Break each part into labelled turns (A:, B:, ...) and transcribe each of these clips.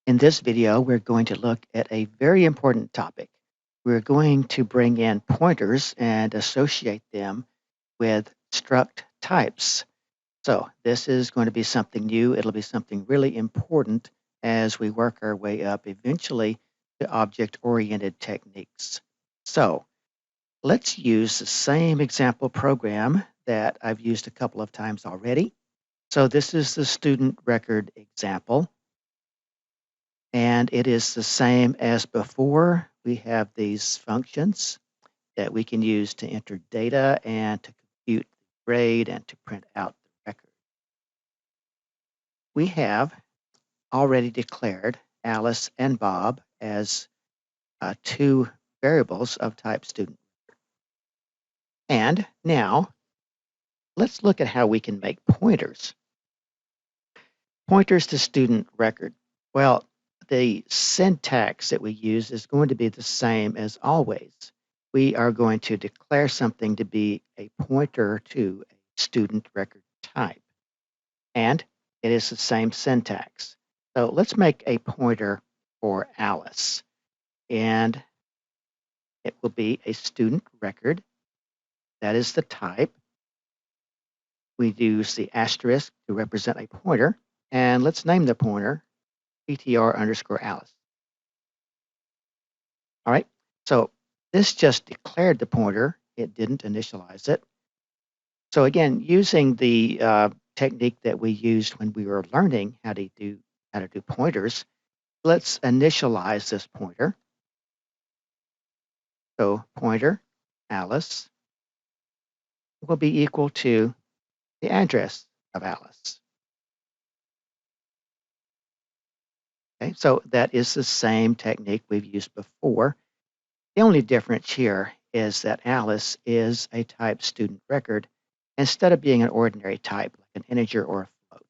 A: In this video, we're going to look at a very important topic. We're going to bring in pointers and associate them with struct types. So this is going to be something new. It'll be something really important as we work our way up eventually to object-oriented techniques. So let's use the same example program that I've used a couple of times already. So this is the student record example. And it is the same as before. We have these functions that we can use to enter data and to compute the grade and to print out the record. We have already declared Alice and Bob as two variables of type student. And now let's look at how we can make pointers. Pointers to student record. Well, the syntax that we use is going to be the same as always. We are going to declare something to be a pointer to a student record type. And it is the same syntax. So let's make a pointer for Alice. And it will be a student record. That is the type. We use the asterisk to represent a pointer. And let's name the pointer PTR_Alice. All right, so this just declared the pointer. It didn't initialize it. So again, using the technique that we used when we were learning how to do pointers, let's initialize this pointer. So pointer Alice will be equal to the address of Alice. Okay, so that is the same technique we've used before. The only difference here is that Alice is a type student record instead of being an ordinary type, like an integer or a float.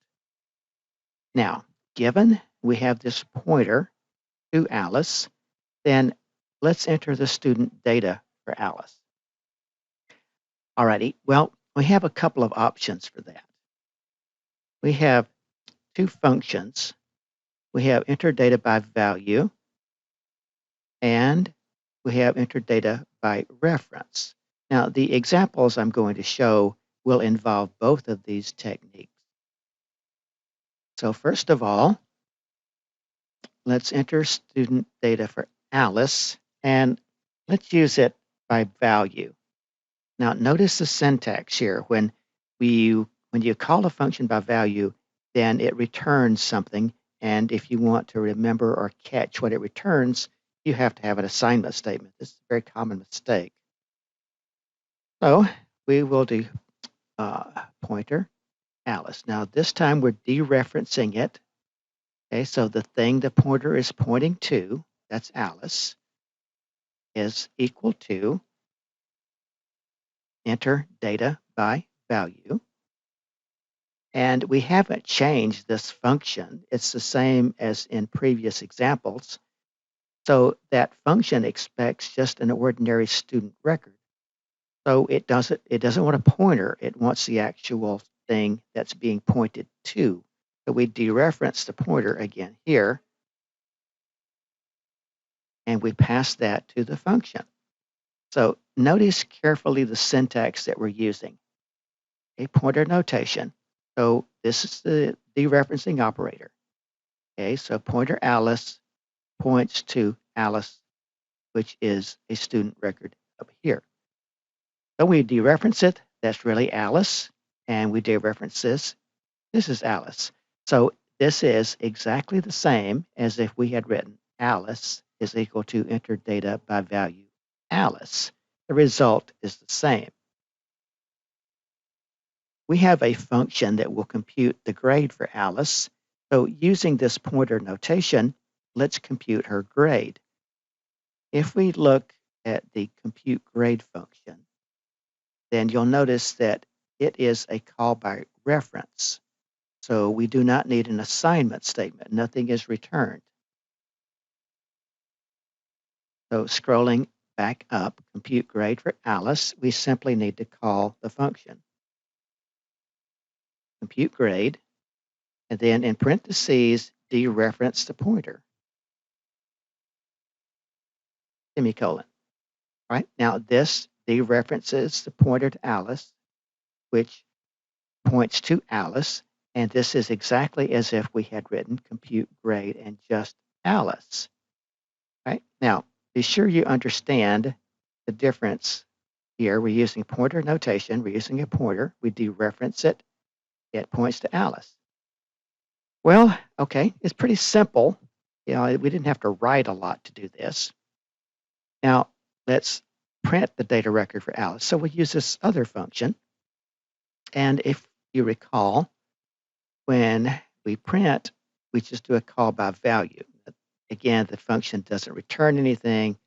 A: Now, given we have this pointer to Alice, then let's enter the student data for Alice. Alrighty, well, we have a couple of options for that. We have two functions. We have enter data by value, and we have enter data by reference. Now, the examples I'm going to show will involve both of these techniques. So first of all, let's enter student data for Alice, and let's use it by value. Now, notice the syntax here. When you call a function by value, then it returns something, and if you want to remember or catch what it returns, you have to have an assignment statement. This is a very common mistake. So we will do pointer Alice. Now this time we're dereferencing it. Okay, so the thing the pointer is pointing to, that's Alice, is equal to enter data by value. And we haven't changed this function. It's the same as in previous examples. So that function expects just an ordinary student record. So it doesn't want a pointer. It wants the actual thing that's being pointed to. So we dereference the pointer again here, and we pass that to the function. So notice carefully the syntax that we're using. A pointer notation. So this is the dereferencing operator. Okay, so pointer Alice points to Alice, which is a student record up here. So we dereference it, that's really Alice, and we dereference this is Alice. So this is exactly the same as if we had written Alice is equal to enter data by value Alice. The result is the same. We have a function that will compute the grade for Alice. So using this pointer notation, let's compute her grade. If we look at the compute grade function, then you'll notice that it is a call by reference. So we do not need an assignment statement. Nothing is returned. So scrolling back up, compute grade for Alice, we simply need to call the function. Compute grade, and then in parentheses, dereference the pointer. semicolon. All right, now this dereferences the pointer to Alice, which points to Alice, and this is exactly as if we had written compute grade and just Alice. All right, now be sure you understand the difference here. We're using pointer notation, we're using a pointer, we dereference it, it points to Alice. Well, okay, it's pretty simple. You know, we didn't have to write a lot to do this. Now, let's print the data record for Alice. So we use this other function. And if you recall, when we print, we just do a call by value. Again, the function doesn't return anything,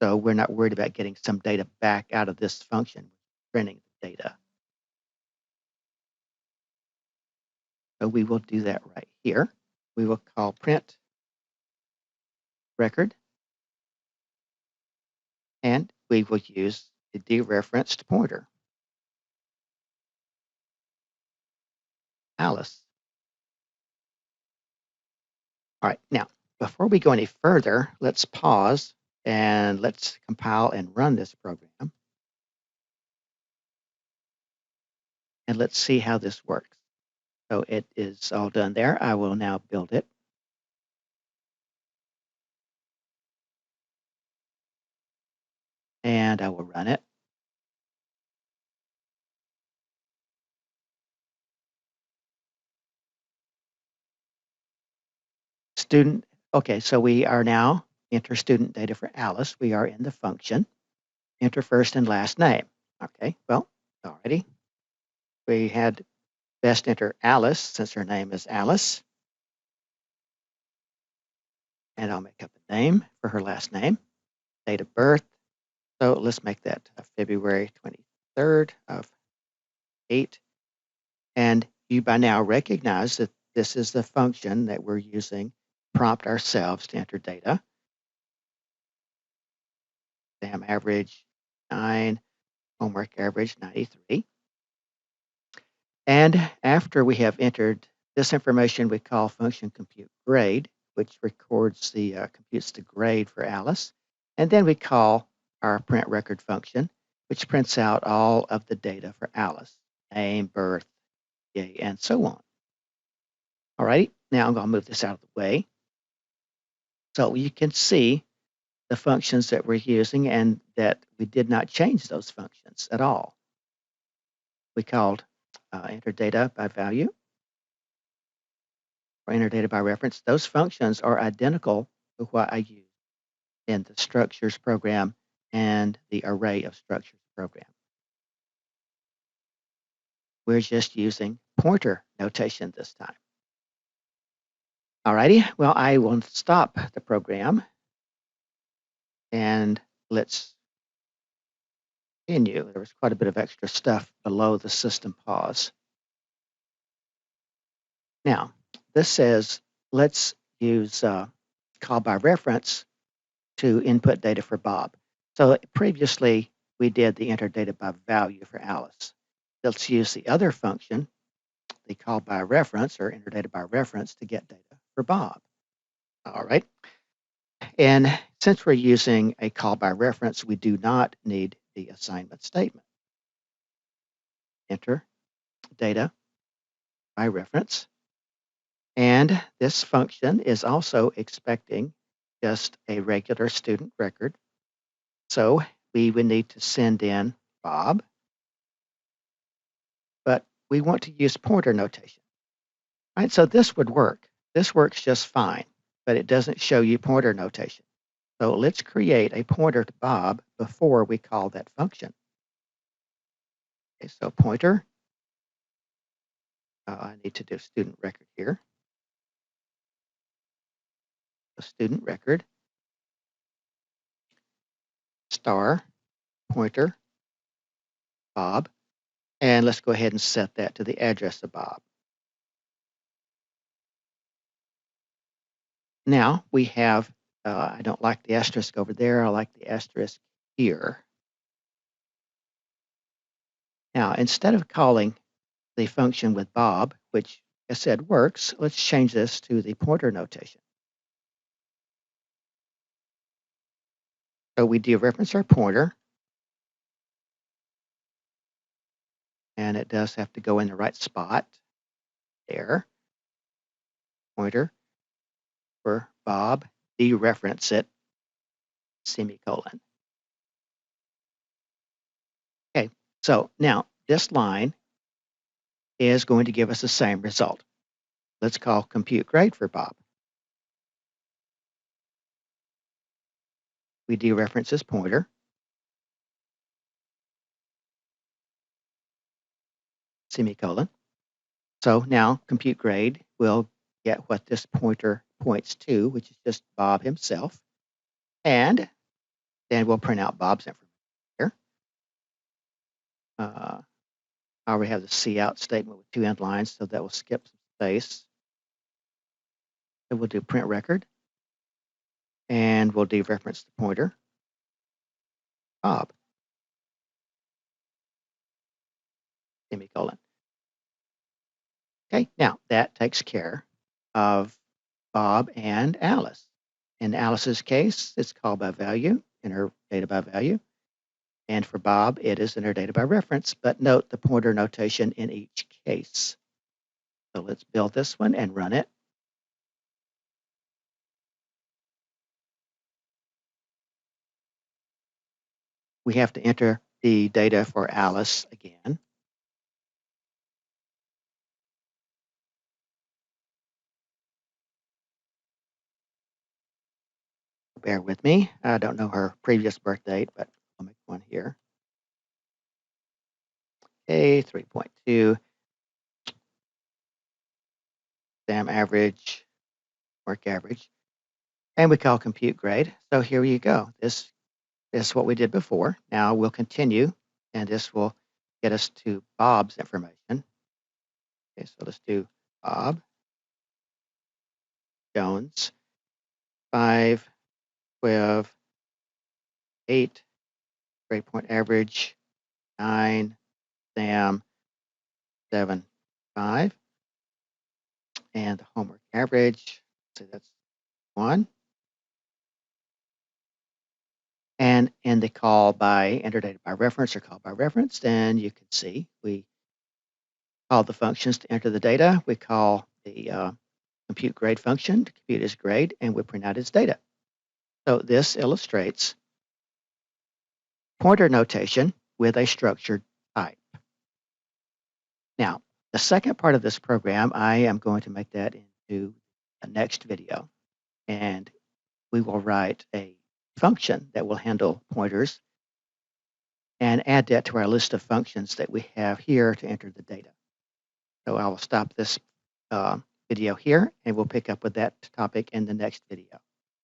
A: so we're not worried about getting some data back out of this function, printing the data. So we will do that right here. We will call print record, and we will use the dereferenced pointer, Alice. All right, now, before we go any further, let's pause and let's compile and run this program. And let's see how this works. So it is all done there. I will now build it. And I will run it. Student, okay, so we are now enter student data for Alice. We are in the function, enter first and last name. Okay, well, already. We had best enter Alice since her name is Alice. And I'll make up a name for her last name, date of birth. So let's make that February 23rd of 8. And you by now recognize that this is the function that we're using, prompt ourselves to enter data. Exam average 9, homework average 93. And after we have entered this information, we call function compute grade, which records the computes the grade for Alice. And then we call our print record function, which prints out all of the data for Alice, name, birth, day, and so on. All right, now I'm going to move this out of the way. So you can see the functions that we're using and that we did not change those functions at all. We called enter data by value or enter data by reference. Those functions are identical to what I use in the structures program and the array of structures program. We're just using pointer notation this time. Alrighty, well, I will stop the program and let's continue. There was quite a bit of extra stuff below the system pause. Now, this says, let's use call by reference to input data for Bob. So previously, we did the enter data by value for Alice. Let's use the other function, the call by reference or enter data by reference to get data for Bob. All right. And since we're using a call by reference, we do not need the assignment statement. Enter data by reference. And this function is also expecting just a regular student record. So we would need to send in Bob, but we want to use pointer notation. All right, so this would work. This works just fine, but it doesn't show you pointer notation. So let's create a pointer to Bob before we call that function. Okay, so pointer, I need to do student record here. A student record, star, pointer, Bob, and let's go ahead and set that to the address of Bob. Now we have, I don't like the asterisk over there, I like the asterisk here. Now, instead of calling the function with Bob, which I said works, let's change this to the pointer notation. So we dereference our pointer, and it does have to go in the right spot there. Pointer for Bob, dereference it, semicolon. Okay, so now this line is going to give us the same result. Let's call compute grade for Bob. We dereference this pointer, semicolon. So now compute grade will get what this pointer points to, which is just Bob himself. And then we'll print out Bob's information here. I already have the cout statement with 2 end lines, so that will skip some space. So we'll do print record, and we'll dereference the pointer, Bob, semicolon. Okay, now that takes care of Bob and Alice. In Alice's case, it's called by value, enter data by value. And for Bob, it is enter data by reference, but note the pointer notation in each case. So let's build this one and run it. We have to enter the data for Alice again. Bear with me. I don't know her previous birth date, but I'll make one here. Okay, 3.2. Exam average, work average. And we call compute grade. So here you go. This is what we did before. Now we'll continue, and this will get us to Bob's information. Okay, so let's do Bob Jones, 5, 12, 8, grade point average, 9, Sam, 7, 5. And the homework average, so that's 1. And in the call by enter data by reference or call by reference, then you can see we call the functions to enter the data. We call the compute grade function to compute its grade, and we print out its data. So this illustrates pointer notation with a structured type. Now, the second part of this program, I am going to make that into a next video, and we will write a function that will handle pointers and add that to our list of functions that we have here to enter the data. So I will stop this video here, and we'll pick up with that topic in the next video.